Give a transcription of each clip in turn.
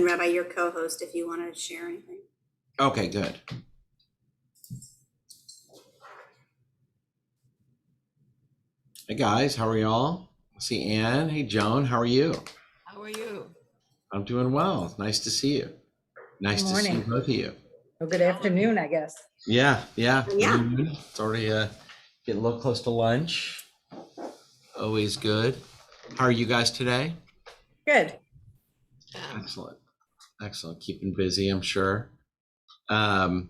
Rabbi, your co-host, if you want to share anything. Okay, good. Hey guys, how are y'all? I see Ann. Hey Joan, how are you? How are you? I'm doing well. It's nice to see you. Nice to see both of you. Well, good afternoon, I guess. Yeah. Yeah. It's already getting a little close to lunch. Always good. How are you guys today? Good. Excellent. Keeping busy, I'm sure. Well,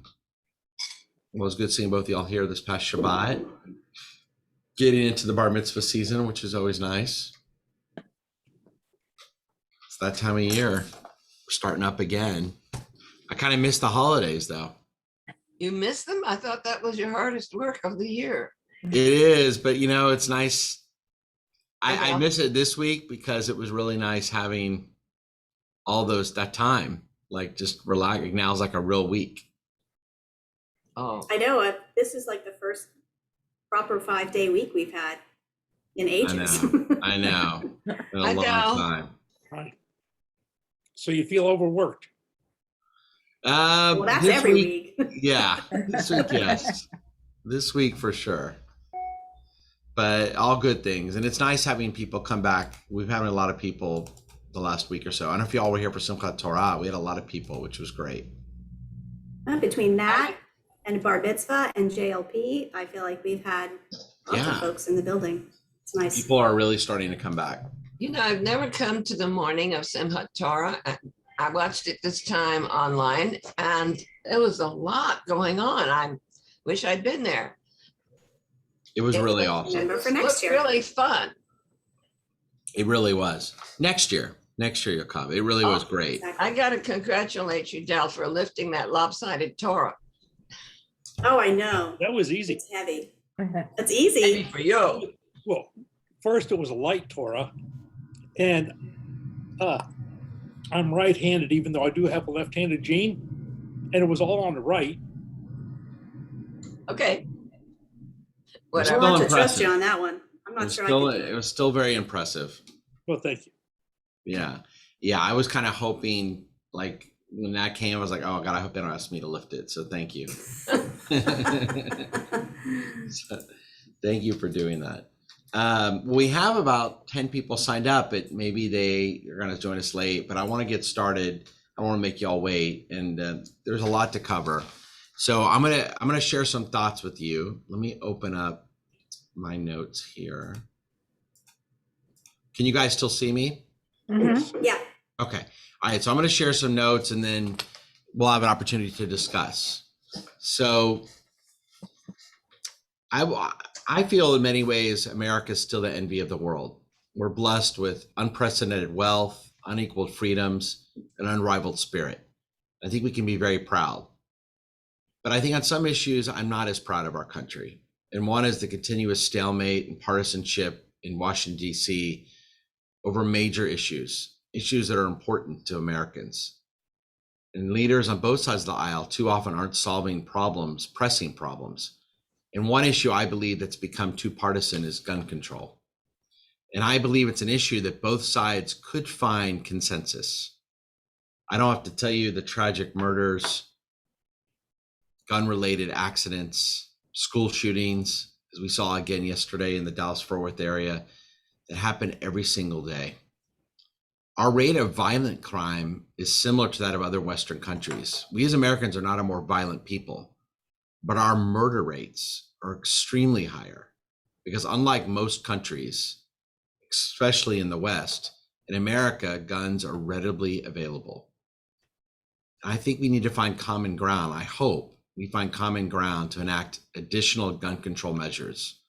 it was good seeing both of y'all here this past Shabbat. Getting into the bar mitzvah season, which is always nice. It's that time of year. We're starting up again. I kind of miss the holidays, though. You miss them? I thought that was your hardest work of the year. It is, but it's nice. I miss it this week because it was really nice having all that time, like just relaxing. Now is like a real week. Oh, I know. This is like the first proper 5-day week we've had in ages. I know. Been a long time. Right. So you feel overworked? Well, that's every week. Yeah, this week, yes. This week for sure. But all good things. And it's nice having people come back. We've had a lot of people the last week or so. I don't know if y'all were here for Simchat Torah. We had a lot of people, which was great. Between that and bar mitzvah and JLP, I feel like we've had lots of folks in the building. It's nice. People are really starting to come back. I've never come to the morning of Simchat Torah. I watched it this time online, and there was a lot going on. I wish I'd been there. It was really awesome. Remember for next year. Really fun. It really was. Next year you'll come. It really was great. I got to congratulate you, Del, for lifting that lopsided Torah. Oh, I know. That was easy. It's heavy. It's easy. For you. Well, first it was a light Torah, and I'm right-handed, even though I do have a left-handed gene, and it was all on the right. Okay. Whatever. I'll have to trust you on that one. I'm not sure. It was still very impressive. Well, thank you. Yeah. I was kind of hoping, like, when that came, I was like, oh God, I hope they don't ask me to lift it. So thank you. So, thank you for doing that. We have about 10 people signed up, but maybe they are going to join us late, but I want to get started. I want to make y'all wait, and there's a lot to cover. So I'm gonna share some thoughts with you. Let me open up my notes here. Can you guys still see me? Mm-hmm. Yeah. Okay. All right. So I'm going to share some notes, and then we'll have an opportunity to discuss. So I feel in many ways America is still the envy of the world. We're blessed with unprecedented wealth, unequaled freedoms, and unrivaled spirit. I think we can be very proud. But I think on some issues, I'm not as proud of our country. And one is the continuous stalemate and partisanship in Washington, D.C. over major issues that are important to Americans. And leaders on both sides of the aisle too often aren't solving problems, pressing problems. And one issue I believe that's become too partisan is gun control. And I believe it's an issue that both sides could find consensus. I don't have to tell you the tragic murders, gun-related accidents, school shootings, as we saw again yesterday in the Dallas-Fort Worth area, that happen every single day. Our rate of violent crime is similar to that of other Western countries. We as Americans are not a more violent people, but our murder rates are extremely higher because unlike most countries, especially in the West, in America, guns are readily available. I think we need to find common ground. I hope we find common ground to enact additional gun control measures.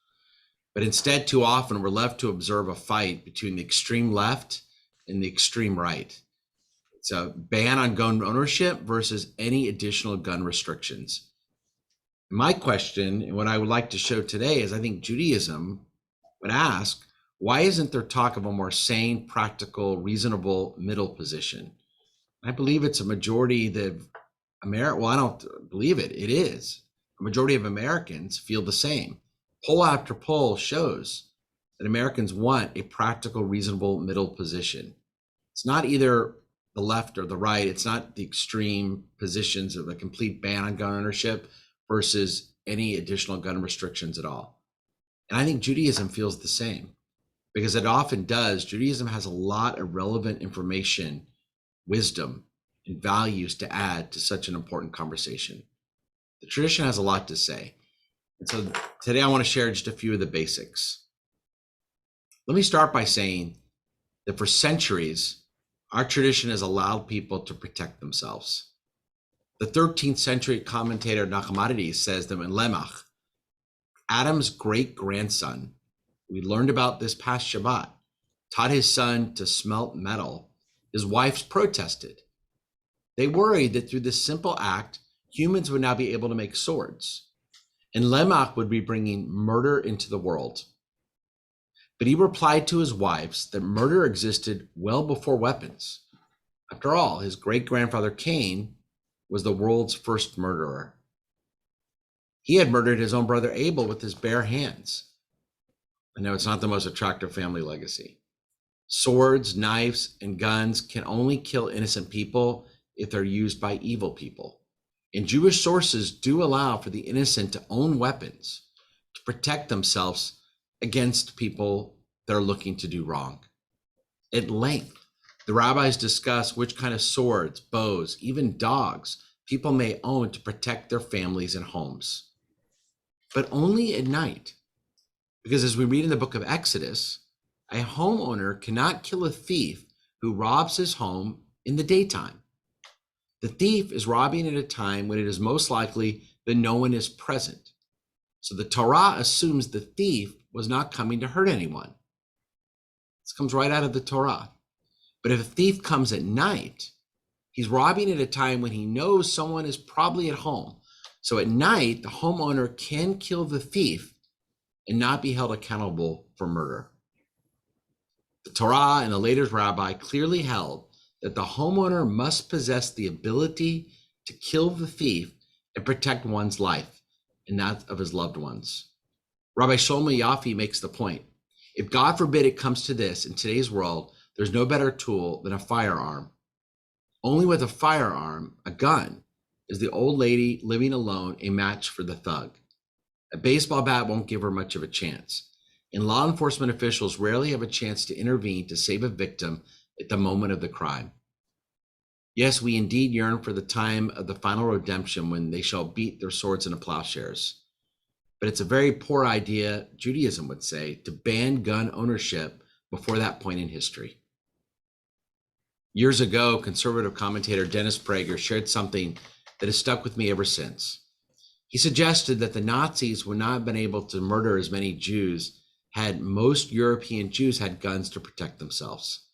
But instead, too often, we're left to observe a fight between the extreme left and the extreme right. It's a ban on gun ownership versus any additional gun restrictions. My question, and what I would like to show today, is I think Judaism would ask, why isn't there talk of a more sane, practical, reasonable middle position? I believe it's a majority that well, I don't believe it. It is. A majority of Americans feel the same. Poll after poll shows that Americans want a practical, reasonable middle position. It's not either the left or the right. It's not the extreme positions of a complete ban on gun ownership versus any additional gun restrictions at all. And I think Judaism feels the same, because it often does. Judaism has a lot of relevant information, wisdom, and values to add to such an important conversation. The tradition has a lot to say. And so today I want to share just a few of the basics. Let me start by saying that for centuries, our tradition has allowed people to protect themselves. The 13th century commentator Nachmanides says that when Lemach, Adam's great-grandson, we learned about this past Shabbat, taught his son to smelt metal, his wives protested. They worried that through this simple act, humans would now be able to make swords, and Lemach would be bringing murder into the world. But he replied to his wives that murder existed well before weapons. After all, his great-grandfather Cain was the world's first murderer. He had murdered his own brother Abel with his bare hands. I know it's not the most attractive family legacy. Swords, knives, and guns can only kill innocent people if they're used by evil people. And Jewish sources do allow for the innocent to own weapons to protect themselves against people that are looking to do wrong. At length, the rabbis discuss which kind of swords, bows, even dogs people may own to protect their families and homes. But only at night, because as we read in the book of Exodus, a homeowner cannot kill a thief who robs his home in the daytime. The thief is robbing at a time when it is most likely that no one is present. So the Torah assumes the thief was not coming to hurt anyone. This comes right out of the Torah. But if a thief comes at night, he's robbing at a time when he knows someone is probably at home. So at night, the homeowner can kill the thief and not be held accountable for murder. The Torah and the later rabbi clearly held that the homeowner must possess the ability to kill the thief and protect one's life and that of his loved ones. Rabbi Shlomo Yaffe makes the point, if God forbid it comes to this in today's world, there's no better tool than a firearm. Only with a firearm, a gun, is the old lady living alone a match for the thug. A baseball bat won't give her much of a chance, and law enforcement officials rarely have a chance to intervene to save a victim at the moment of the crime. Yes, we indeed yearn for the time of the final redemption when they shall beat their swords into plowshares. But it's a very poor idea, Judaism would say, to ban gun ownership before that point in history. Years ago, conservative commentator Dennis Prager shared something that has stuck with me ever since. He suggested that the Nazis would not have been able to murder as many Jews had most European Jews had guns to protect themselves.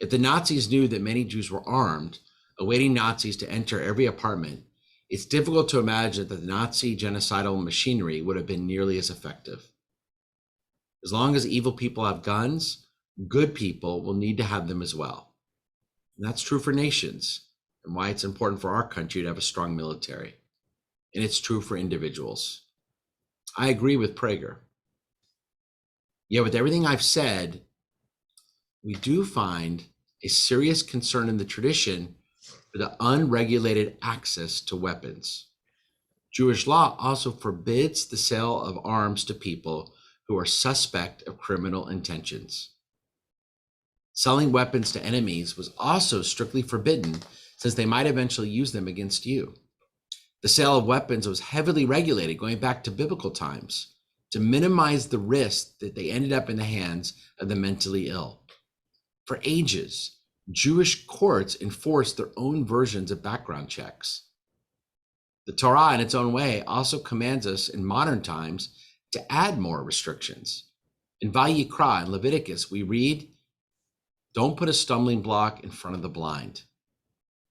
If the Nazis knew that many Jews were armed, awaiting Nazis to enter every apartment, it's difficult to imagine that the Nazi genocidal machinery would have been nearly as effective. As long as evil people have guns, good people will need to have them as well. And that's true for nations, and why it's important for our country to have a strong military. And it's true for individuals. I agree with Prager. Yet with everything I've said, we do find a serious concern in the tradition for the unregulated access to weapons. Jewish law also forbids the sale of arms to people who are suspect of criminal intentions. Selling weapons to enemies was also strictly forbidden, since they might eventually use them against you. The sale of weapons was heavily regulated going back to biblical times to minimize the risk that they ended up in the hands of the mentally ill. For ages, Jewish courts enforced their own versions of background checks. The Torah, in its own way, also commands us in modern times to add more restrictions. In Vayikra, in Leviticus, we read, "Don't put a stumbling block in front of the blind."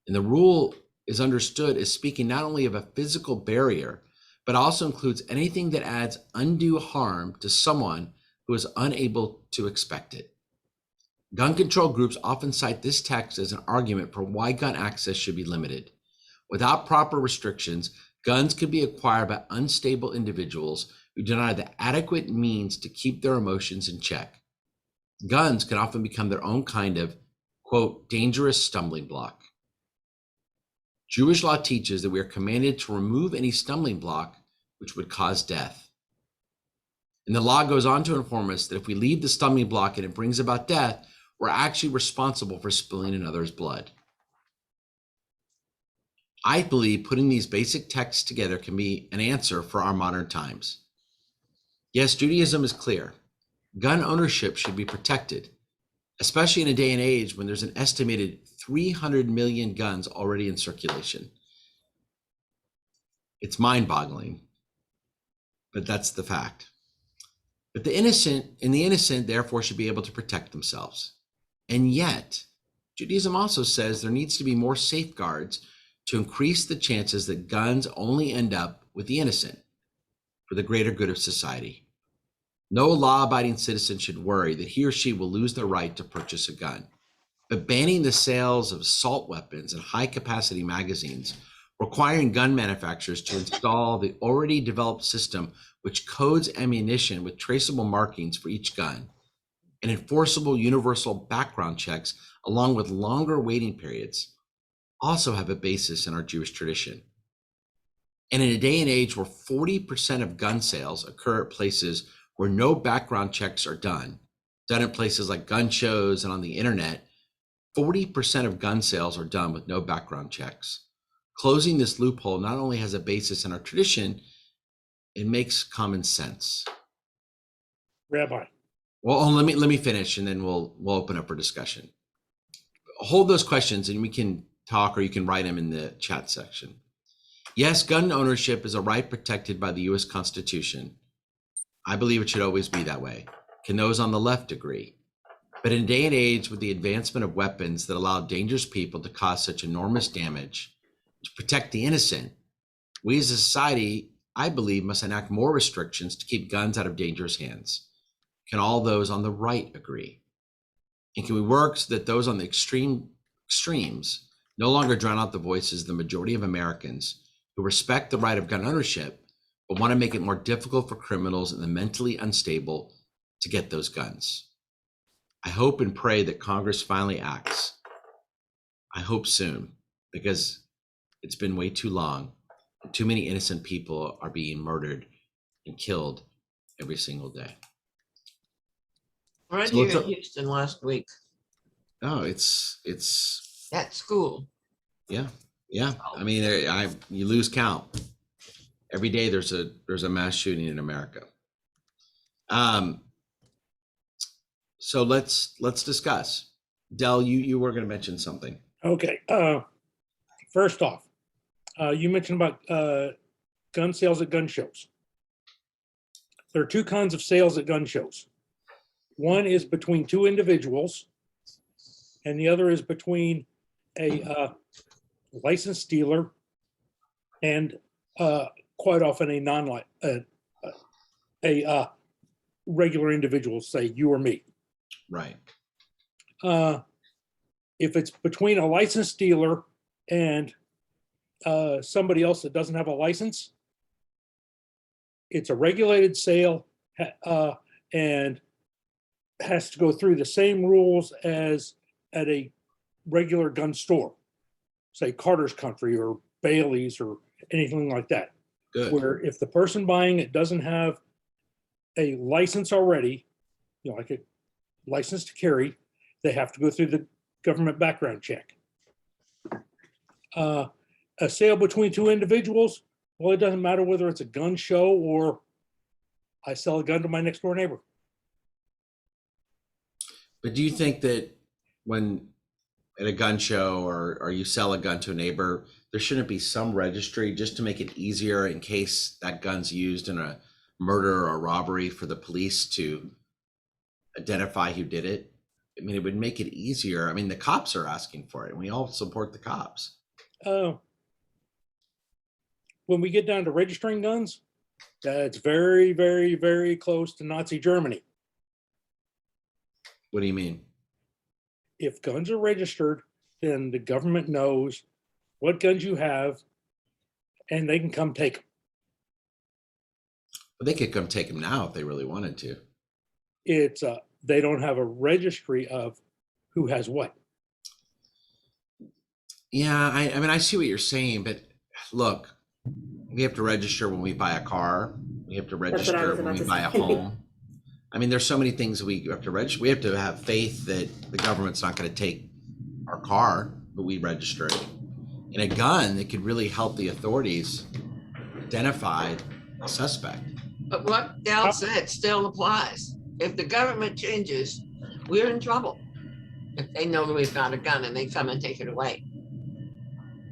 And the rule is understood as speaking not only of a physical barrier, but also includes anything that adds undue harm to someone who is unable to expect it. Gun control groups often cite this text as an argument for why gun access should be limited. Without proper restrictions, guns could be acquired by unstable individuals who do not have the adequate means to keep their emotions in check. Guns can often become their own kind of quote, dangerous stumbling block. Jewish law teaches that we are commanded to remove any stumbling block which would cause death. And the law goes on to inform us that if we leave the stumbling block and it brings about death, we're actually responsible for spilling another's blood. I believe putting these basic texts together can be an answer for our modern times. Yes, Judaism is clear. Gun ownership should be protected, especially in a day and age when there's an estimated 300 million guns already in circulation. It's mind-boggling, but that's the fact. But the innocent therefore should be able to protect themselves. And yet, Judaism also says there needs to be more safeguards to increase the chances that guns only end up with the innocent for the greater good of society. No law-abiding citizen should worry that he or she will lose their right to purchase a gun. But banning the sales of assault weapons and high-capacity magazines, requiring gun manufacturers to install the already developed system which codes ammunition with traceable markings for each gun, and enforceable universal background checks along with longer waiting periods also have a basis in our Jewish tradition. And in a day and age where 40% of gun sales occur at places where no background checks are done in places like gun shows and on the internet, 40% of gun sales are done with no background checks. Closing this loophole not only has a basis in our tradition, it makes common sense. Rabbi. Well, let me finish and then we'll open up for discussion. Hold those questions and we can talk, or you can write them in the chat section. Yes, gun ownership is a right protected by the U.S. Constitution. I believe it should always be that way. Can those on the left agree? But in a day and age with the advancement of weapons that allow dangerous people to cause such enormous damage, to protect the innocent, we as a society, I believe, must enact more restrictions to keep guns out of dangerous hands. Can all those on the right agree? And can we work so that those on the extremes no longer drown out the voices of the majority of Americans who respect the right of gun ownership, but want to make it more difficult for criminals and the mentally unstable to get those guns? I hope and pray that Congress finally acts. I hope soon, because it's been way too long. And too many innocent people are being murdered and killed every single day. Right So here let's in Houston last week Oh, it's at school. yeah. I mean, you lose count. Every day there's a mass shooting in America. So let's discuss. Del, you were going to mention something. Okay. First off, you mentioned about gun sales at gun shows. There are two kinds of sales at gun shows. One is between two individuals, and the other is between a licensed dealer and quite often a regular individual, say you or me. Right. If it's between a licensed dealer and somebody else that doesn't have a license, it's a regulated sale and has to go through the same rules as at a regular gun store, say Carter's Country or Bailey's or anything like that. Good. Where if the person buying it doesn't have a license already, like a license to carry, they have to go through the government background check. A sale between two individuals, well, it doesn't matter whether it's a gun show or I sell a gun to my next door neighbor. But do you think that when at a gun show or you sell a gun to a neighbor, there shouldn't be some registry just to make it easier in case that gun's used in a murder or a robbery for the police to identify who did it? I mean, it would make it easier. I mean, the cops are asking for it, and we all support the cops. When we get down to registering guns, that's very, very, very close to Nazi Germany. What do you mean? If guns are registered, then the government knows what guns you have, and they can come take them. Well, they could come take them now if they really wanted to. It's they don't have a registry of who has what. Yeah, I mean, I see what you're saying, but look, we have to register when we buy a car. We have to That's what I register was when about we to buy a say. home. I mean, there's so many things that we have to register. We have to have faith that the government's not going to take our car, but we register it. And a gun that could really help the authorities identify a suspect. But what Dal said still applies. If the government changes, we're in trouble. If they know we've got a gun and they come and take it away.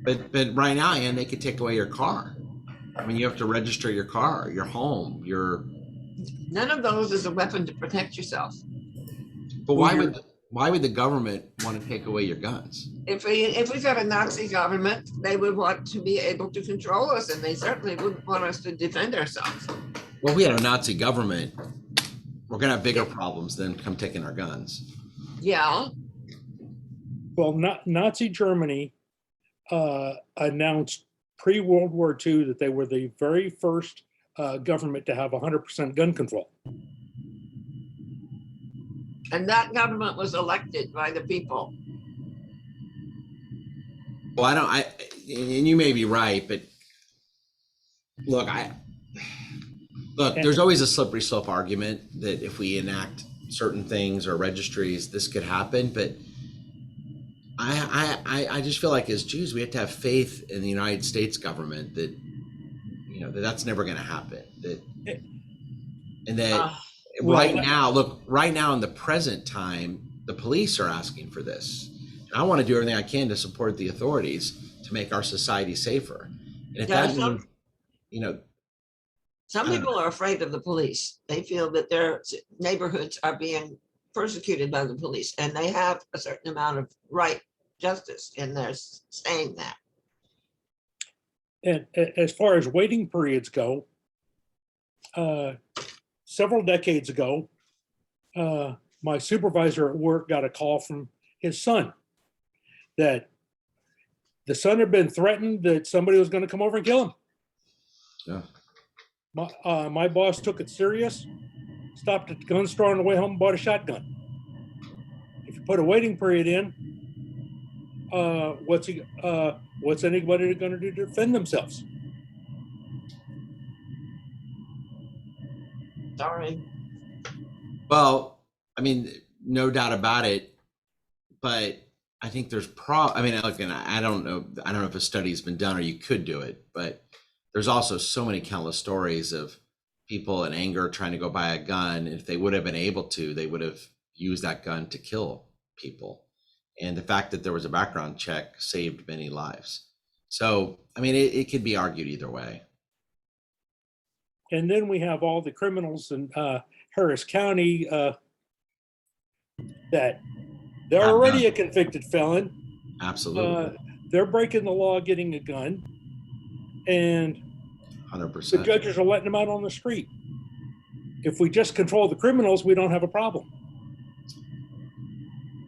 But right now, Ann, they could take away your car. I mean, you have to register your car, your home, your. None of those is a weapon to protect yourself. But why would the government want to take away your guns? If we got a Nazi government, they would want to be able to control us, and they certainly wouldn't want us to defend ourselves. Well, if we had a Nazi government, we're gonna have bigger problems than come taking our guns. Yeah. Well, Nazi Germany announced pre-World War II that they were the very first government to have 100% gun control. And that government was elected by the people. Well, and you may be right, but look, there's always a slippery slope argument that if we enact certain things or registries, this could happen. But I just feel like as Jews, we have to have faith in the United States government that, that's never going to happen. Right now in the present time, the police are asking for this. And I want to do everything I can to support the authorities to make our society safer. And if that means, some people are afraid of the police. They feel that their neighborhoods are being persecuted by the police, and they have a certain amount of justice in their saying that. And as far as waiting periods go, several decades ago, my supervisor at work got a call from his son that the son had been threatened that somebody was going to come over and kill him. Yeah. My boss took it serious, stopped at the gun store on the way home and bought a shotgun. If you put a waiting period in, what's anybody going to do to defend themselves? Sorry. Well, I mean, no doubt about it, but I think there's look, and I don't know if a study's been done or you could do it, but there's also so many countless stories of people in anger trying to go buy a gun. If they would have been able to, they would have used that gun to kill people. And the fact that there was a background check saved many lives. So, I mean, it could be argued either way. And then we have all the criminals in Harris County that they're already a convicted felon. Absolutely. They're breaking the law, getting a gun, and 100%. the judges are letting them out on the street. If we just control the criminals, we don't have a problem.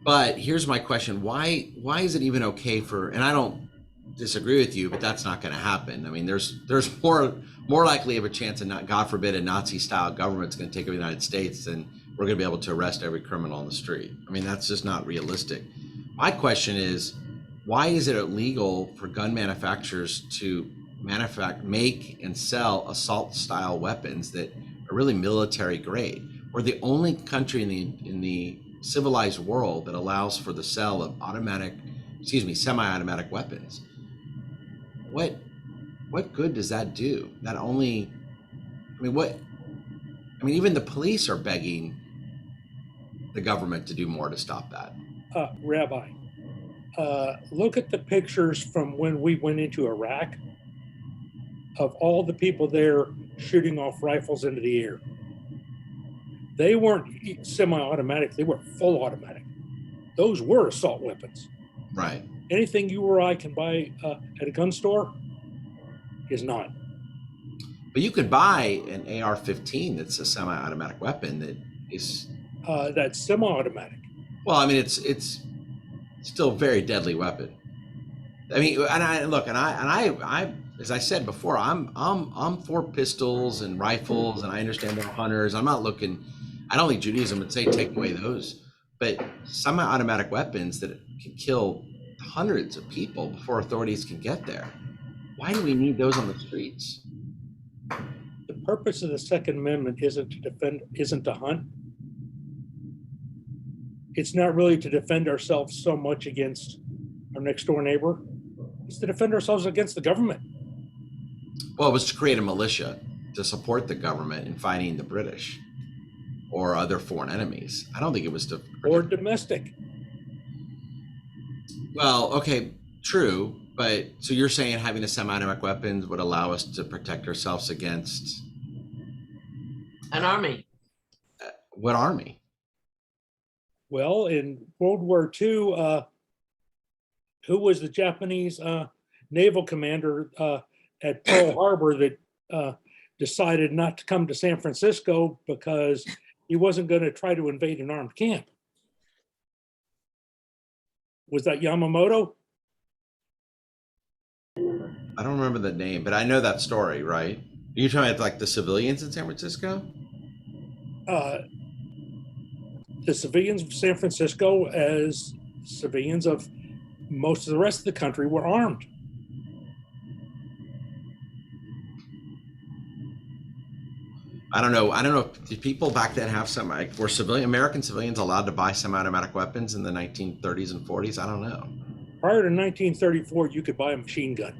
But here's my question: Why is it even okay for? And I don't disagree with you, but that's not going to happen. I mean, there's more likely of a chance, and not, God forbid, a Nazi-style government's going to take over the United States than we're going to be able to arrest every criminal on the street. I mean, that's just not realistic. My question is, why is it illegal for gun manufacturers to make and sell assault-style weapons that are really military grade? We're the only country in the civilized world that allows for the sale of semi-automatic weapons. What good does that do? Even the police are begging the government to do more to stop that. Rabbi, look at the pictures from when we went into Iraq of all the people there shooting off rifles into the air. They weren't semi-automatic, they were full automatic. Those were assault weapons. Right. Anything you or I can buy at a gun store is not. But you could buy an AR-15 that's a semi-automatic weapon that is... That's semi-automatic. Well, I mean, it's still a very deadly weapon. I mean, and I as I said before, I'm for pistols and rifles, and I understand they're hunters. I don't think Judaism would say take away those, but semi-automatic weapons that can kill hundreds of people before authorities can get there. Why do we need those on the streets? The purpose of the Second Amendment isn't to hunt. It's not really to defend ourselves so much against our next door neighbor. It's to defend ourselves against the government. Well, it was to create a militia to support the government in fighting the British or other foreign enemies. I don't think it was to. Or domestic. Well, okay, true. But so you're saying having a semi-automatic weapons would allow us to protect ourselves against An army. what army? Well, in World War II, who was the Japanese naval commander at Pearl Harbor that decided not to come to San Francisco because he wasn't going to try to invade an armed camp? Was that Yamamoto? I don't remember the name, but I know that story, right? You're talking about like the civilians in San Francisco? The civilians of San Francisco, as civilians of most of the rest of the country, were armed. I don't know. Did people back then have some, like, were American civilians allowed to buy semi-automatic weapons in the 1930s and 40s? I don't know. Prior to 1934, you could buy a machine gun.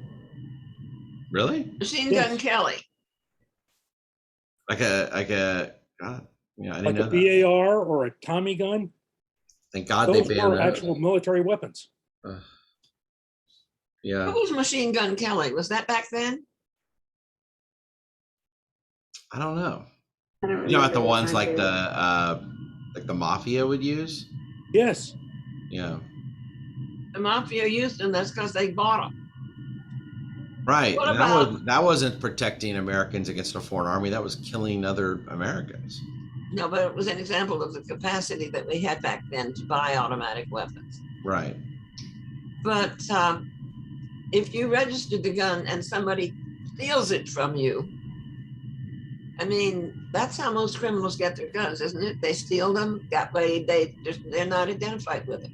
Really? Machine Yes. Gun Kelly. Like a, God, yeah, I didn't Like know a that. BAR or a Tommy gun. Thank God Those they banned were those. actual military weapons. Yeah. What was Machine Gun Kelly? Was that back then? I don't know. I don't You know, about the remember ones time like the mafia would use? Yes. Yeah. The mafia used them. That's because they bought them. Right. What And about- that wasn't protecting Americans against a foreign army. That was killing other Americans. No, but it was an example of the capacity that we had back then to buy automatic weapons. Right. But if you registered the gun and somebody steals it from you, I mean, that's how most criminals get their guns, isn't it? They steal them. That way they're not identified with it.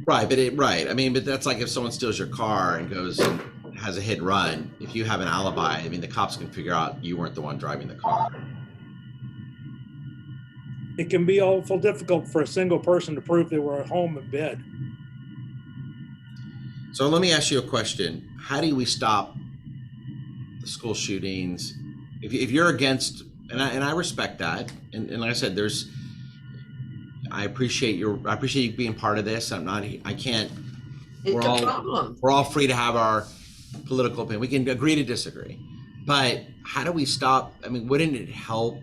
Right. Right. I mean, but that's like if someone steals your car and goes and has a hit and run, if you have an alibi, I mean, the cops can figure out you weren't the one driving the car. It can be awful difficult for a single person to prove they were at home in bed. So let me ask you a question. How do we stop the school shootings? If you're against, and I respect that, and like I said, I appreciate you being part of this. I can't. It's a problem. We're all free to have our political opinion. We can agree to disagree, but how do we stop? I mean, wouldn't it help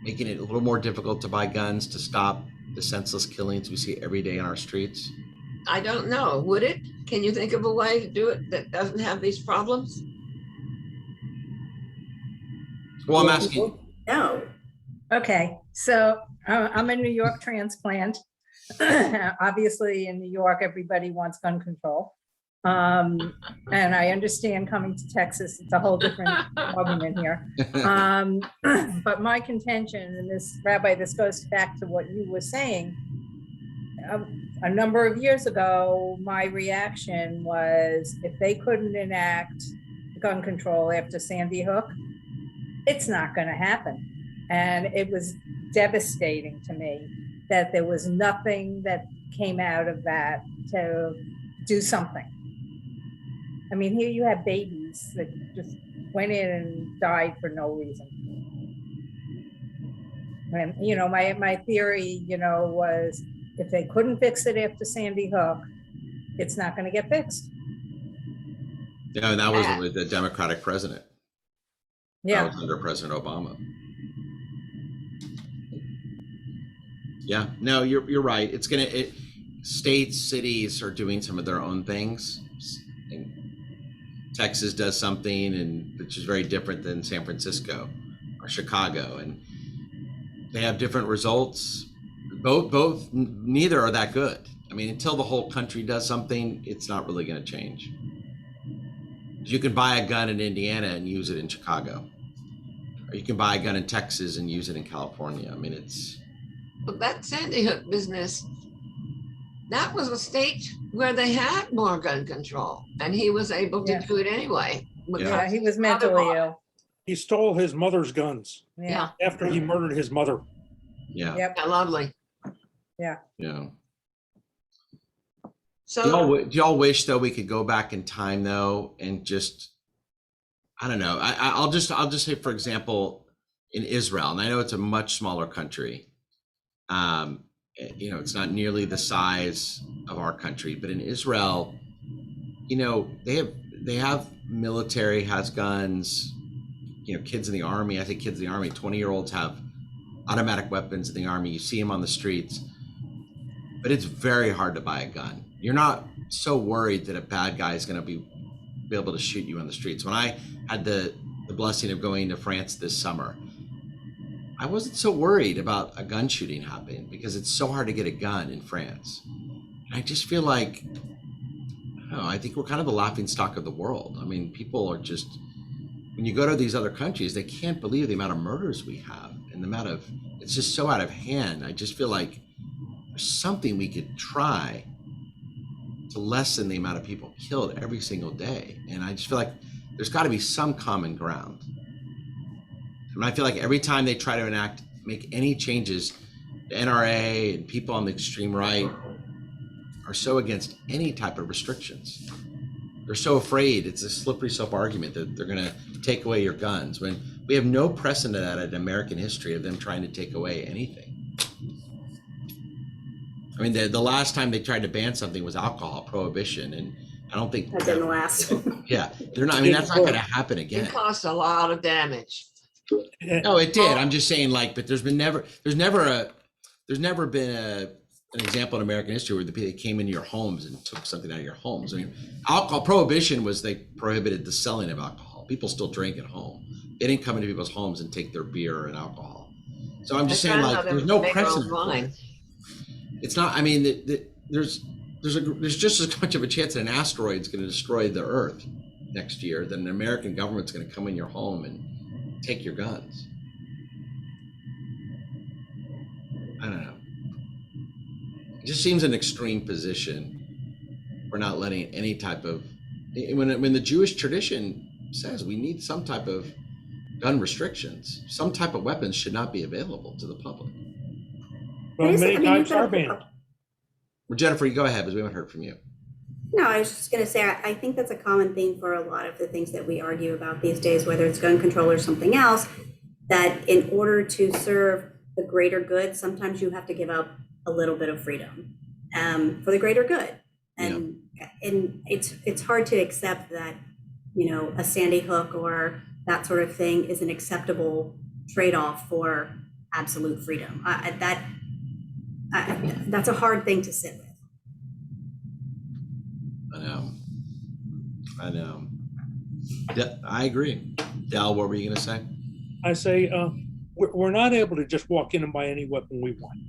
making it a little more difficult to buy guns to stop the senseless killings we see every day on our streets? I don't know. Would it? Can you think of a way to do it that doesn't have these problems? Well, I'm asking. No. Okay, so I'm a New York transplant. Obviously, in New York, everybody wants gun control. And I understand coming to Texas, it's a whole different argument here. But my contention, and this, Rabbi, this goes back to what you were saying. A number of years ago, my reaction was if they couldn't enact gun control after Sandy Hook, it's not going to happen. And it was devastating to me that there was nothing that came out of that to do something. I mean, here you have babies that just went in and died for no reason. And, you know, my theory, you know, was if they couldn't fix it after Sandy Hook, it's not going to get fixed. You know, and that was with the Democratic president. Yeah. That was under President Obama. Yeah, no, you're right. States, cities are doing some of their own things. And Texas does something, and which is very different than San Francisco or Chicago, and they have different results. Neither are that good. I mean, until the whole country does something, it's not really going to change. You can buy a gun in Indiana and use it in Chicago, or you can buy a gun in Texas and use it in California. I mean, But that Sandy Hook business, that was a state where they had more gun control, and he was able to Yeah. do it anyway. Yeah, because he was his mother mentally bought it. ill. He stole his mother's guns Yeah, after he murdered his mother. Yeah. yep, Yeah, lovely. Yeah. So Do y'all wish though we could go back in time though and just, I don't know. I'll just say, for example, in Israel, and I know it's a much smaller country. It's not nearly the size of our country, but in Israel, they have military has guns. Kids in the army. I think kids in the army, 20-year-olds have automatic weapons in the army. You see them on the streets, but it's very hard to buy a gun. You're not so worried that a bad guy is going to be able to shoot you on the streets. When I had the blessing of going to France this summer, I wasn't so worried about a gun shooting happening because it's so hard to get a gun in France. And I just feel like, I think we're kind of the laughing stock of the world. I mean, people are just, when you go to these other countries, they can't believe the amount of murders we have and the amount of, it's just so out of hand. I just feel like there's something we could try to lessen the amount of people killed every single day. And I just feel like there's got to be some common ground. And I feel like every time they try to make any changes, the NRA and people on the extreme right are so against any type of restrictions. They're so afraid. It's a slippery slope argument that they're going to take away your guns when we have no precedent at it in American history of them trying to take away anything. I mean, the last time they tried to ban something was alcohol prohibition, and I don't think That didn't last. Yeah, they're not. I mean, that's not going to happen again. it caused a lot of damage. No, it did. I'm just saying, but there's never been an example in American history where they came into your homes and took something out of your homes. I mean, alcohol prohibition was they prohibited the selling of alcohol. People still drank at home. They didn't come into people's homes and take their beer and alcohol. So I'm just saying, there's no precedent for it. It's not. I mean, there's just as much of a chance that an asteroid's going to destroy the Earth next year than an American government's going to come in your home and take your guns. I don't know. It just seems an extreme position for not letting any type of, when the Jewish tradition says we need some type of gun restrictions, some type of weapons should not be available to the public. Well, many types are banned. Well, Jennifer, you go ahead because we haven't heard from you. No, I was just going to say, I think that's a common theme for a lot of the things that we argue about these days, whether it's gun control or something else, that in order to serve the greater good, sometimes you have to give up a little bit of freedom for the greater good. And it's hard to accept that, a Sandy Hook or that sort of thing is an acceptable trade-off for absolute freedom. That's a hard thing to sit with. I know. I agree. Dal, what were you going to say? I say we're not able to just walk in and buy any weapon we want.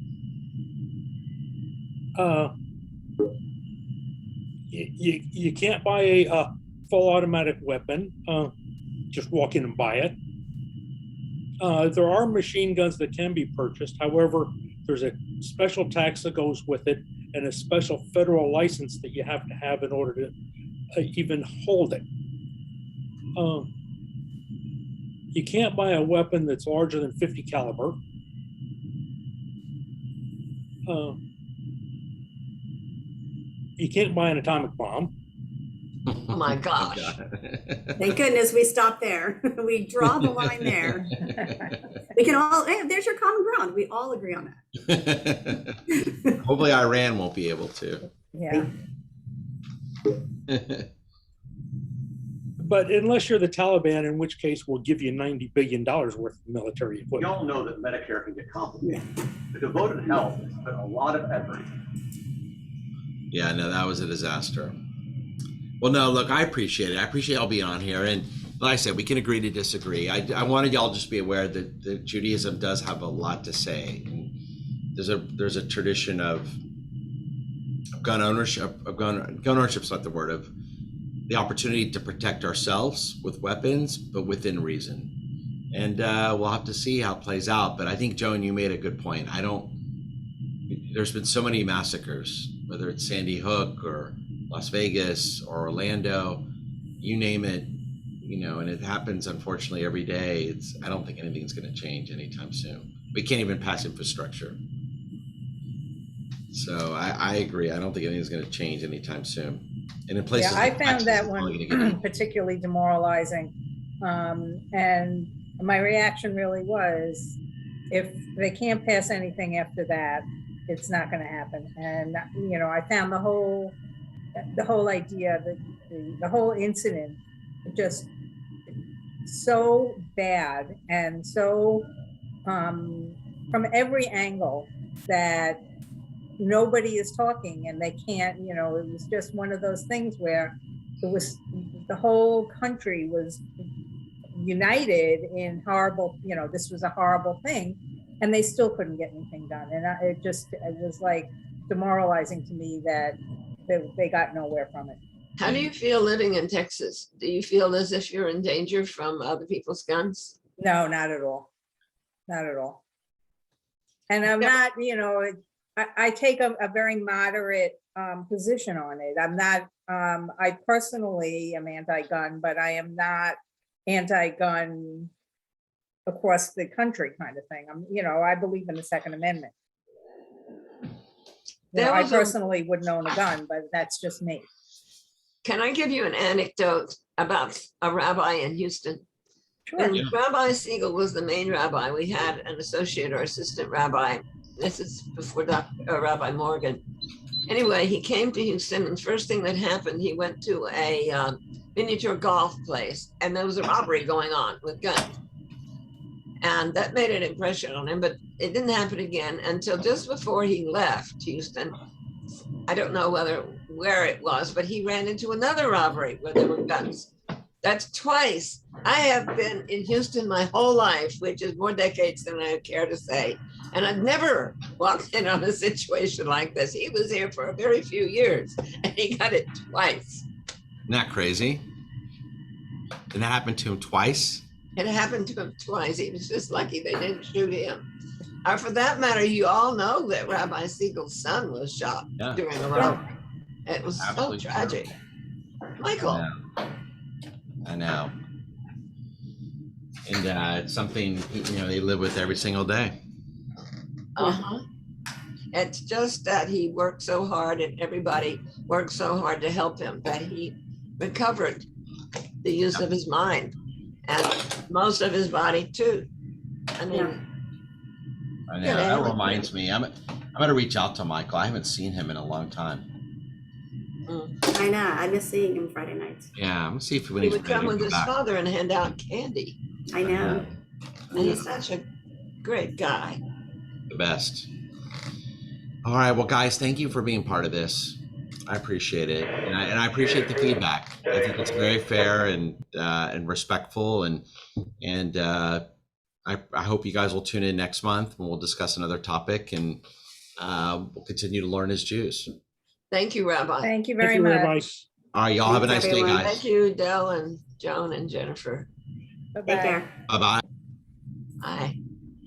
You can't buy a full automatic weapon. Just walk in and buy it. There are machine guns that can be purchased. However, there's a special tax that goes with it and a special federal license that you have to have in order to even hold it. You can't buy a weapon that's larger than 50 caliber. You can't buy an atomic bomb. Oh my gosh. Thank goodness we stopped there. We draw the line there. We can all, there's your common ground. We all agree on that. Hopefully Iran won't be able to. yeah. But unless you're the Taliban, in which case we'll give you $90 billion worth of military We equipment. all know that Medicare can get complicated. The devoted health has put a lot of effort. Yeah, no, that was a disaster. Well, no, look, I appreciate it. I appreciate y'all being on here. And like I said, we can agree to disagree. I wanted y'all just be aware that Judaism does have a lot to say. And there's a tradition of gun ownership. Gun ownership's not the word, of the opportunity to protect ourselves with weapons, but within reason. And we'll have to see how it plays out. But I think, Joan, you made a good point. There's been so many massacres whether it's Sandy Hook or Las Vegas or Orlando, you name it, and it happens unfortunately every day. I don't think anything's going to change anytime soon. We can't even pass infrastructure. So I agree. I don't think anything's going to change anytime soon. And in places Yeah, I like found Texas, that it's only one gonna get particularly demoralizing. And my reaction really was, if they can't pass anything after that, it's not going to happen. And, I found the whole idea, the whole incident just so bad and so from every angle that nobody is talking and they can't, it was just one of those things where the whole country was united in horrible, this was a horrible thing, and they still couldn't get anything done. And it was like demoralizing to me that they got nowhere from it. How do you feel living in Texas? Do you feel as if you're in danger from other people's guns? No, not at all. Not at all. And I'm not, I take a very moderate position on it. I'm not, I personally am anti-gun, but I am not anti-gun across the country kind of thing. I believe in the Second Amendment. I personally wouldn't own a gun, but that's just me. Can I give you an anecdote about a rabbi in Houston? Sure. When Rabbi Siegel was the main rabbi, we had an associate or assistant rabbi. This is before Rabbi Morgan. Anyway, he came to Houston, and first thing that happened, he went to a miniature golf place, and there was a robbery going on with guns. And that made an impression on him, but it didn't happen again until just before he left Houston. I don't know where it was, but he ran into another robbery where there were guns. That's twice. I have been in Houston my whole life, which is more decades than I care to say. And I've never walked in on a situation like this. He was here for a very few years and he got it twice. Isn't that crazy? Did that happen to him twice? It happened to him twice. He was just lucky they didn't shoot him. Or for that matter, you all know that Rabbi Siegel's son was shot during the robbery. It was absolutely so tragic. True. Michael. I know. And it's something, they live with every single day. Uh-huh. It's just that he worked so hard and everybody worked so hard to help him that he recovered the use of his mind and most of his body too. I mean, I know. That reminds me. I'm gonna reach out to Michael. I haven't seen him in a long time. I know. I miss seeing him Friday nights. Yeah, I'm gonna see if he would come with his father and hand out candy. I know. And he's such a great guy. The best. All right, well, guys, thank you for being part of this. I appreciate it, and I appreciate the feedback. I think it's very fair and respectful, and I hope you guys will tune in next month when we'll discuss another topic, and we'll continue to learn as Jews. Thank you, Rabbi. Thank you very much. Rabbi. All right, y'all have a nice day, guys. Thank you, Del and Joan and Jennifer. Bye-bye. Take care. Bye-bye. Bye.